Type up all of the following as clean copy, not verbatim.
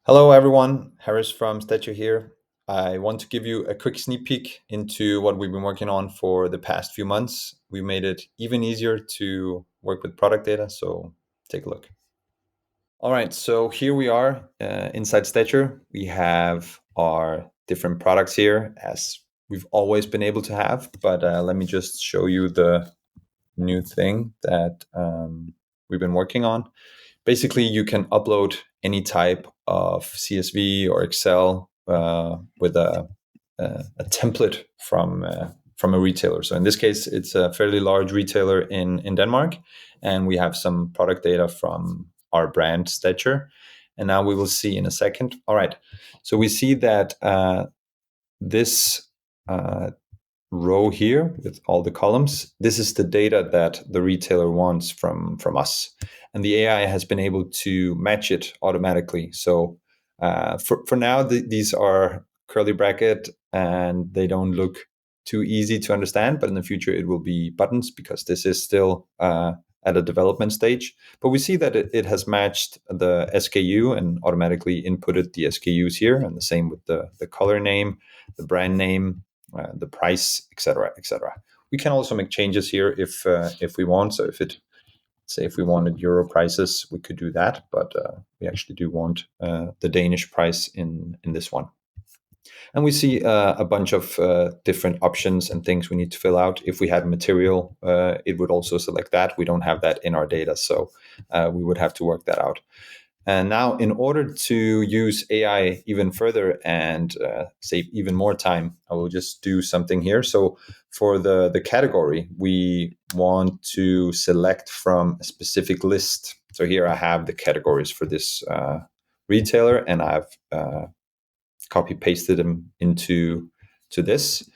Hello, everyone. Harris from Stedger here. I want to give you a quick sneak peek into what we've been working on for the past few months. We made it even easier to work with product data, so take a look. All right, so here we are inside Stedger. We have our different products here, as we've always been able to have. But let me just show you the new thing that we've been working on. Basically, you can upload any type of CSV or Excel with a template from a retailer. So in this case, it's a fairly large retailer in Denmark, and we have some product data from our brand Stedger. And now we will see in a second. All right, so we see that this uh, row here with all the columns, this is the data that the retailer wants from us, and the AI has been able to match it automatically. So for now, these are curly bracket and they don't look too easy to understand, but in the future it will be buttons because this is still at a development stage. But we see that it has matched the SKU and automatically inputted the SKUs here, and the same with the color name, the brand name, the price, etc., etc. We can also make changes here if we want. So if we wanted euro prices, we could do that, but we actually do want the Danish price in this one. And we see a bunch of different options and things we need to fill out. If we had material, it would also select that. We don't have that in our data, so we would have to work that out. And now, in order to use AI even further and save even more time, I will just do something here. So for the category, we want to select from a specific list. So here I have the categories for this retailer, and I've copy pasted them to this.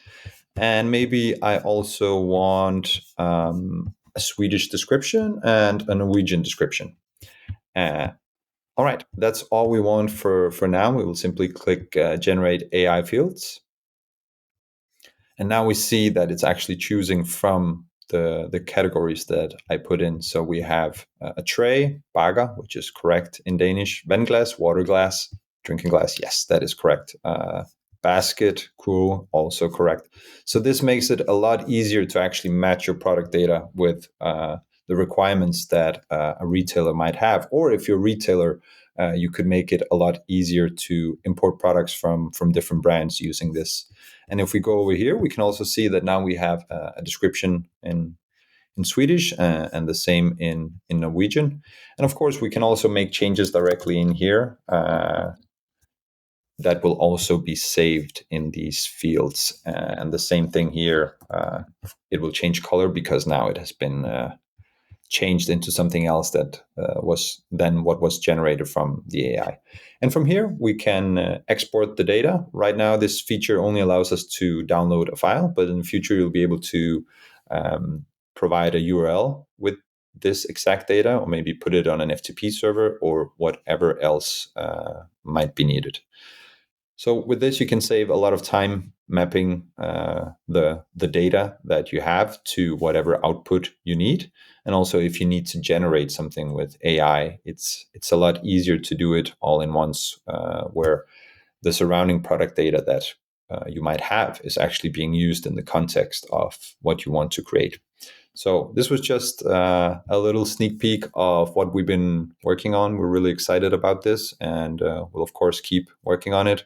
And maybe I also want a Swedish description and a Norwegian description. Uh, all right, that's all we want for now. We will simply click Generate AI Fields. And now we see that it's actually choosing from the categories that I put in. So we have a tray, baga, which is correct in Danish, Venglass, water glass, drinking glass. Yes, that is correct. Basket, cool, also correct. So this makes it a lot easier to actually match your product data with the requirements that a retailer might have. Or if you're a retailer, you could make it a lot easier to import products from different brands using this. And if we go over here, we can also see that now we have a description in Swedish and the same in Norwegian. And of course, we can also make changes directly in here that will also be saved in these fields. And the same thing here, it will change color because now it has been changed into something else that was then what was generated from the AI. And from here, we can export the data. Right now, this feature only allows us to download a file, but in the future, you'll be able to provide a URL with this exact data, or maybe put it on an FTP server or whatever else might be needed. So with this, you can save a lot of time mapping the data that you have to whatever output you need. And also, if you need to generate something with AI, it's a lot easier to do it all in once, where the surrounding product data that you might have is actually being used in the context of what you want to create. So this was just a little sneak peek of what we've been working on. We're really excited about this, and we'll of course keep working on it.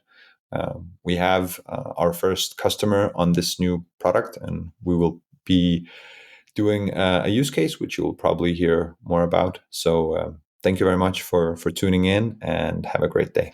We have our first customer on this new product, and we will be doing a use case, which you will probably hear more about. So thank you very much for tuning in, and have a great day.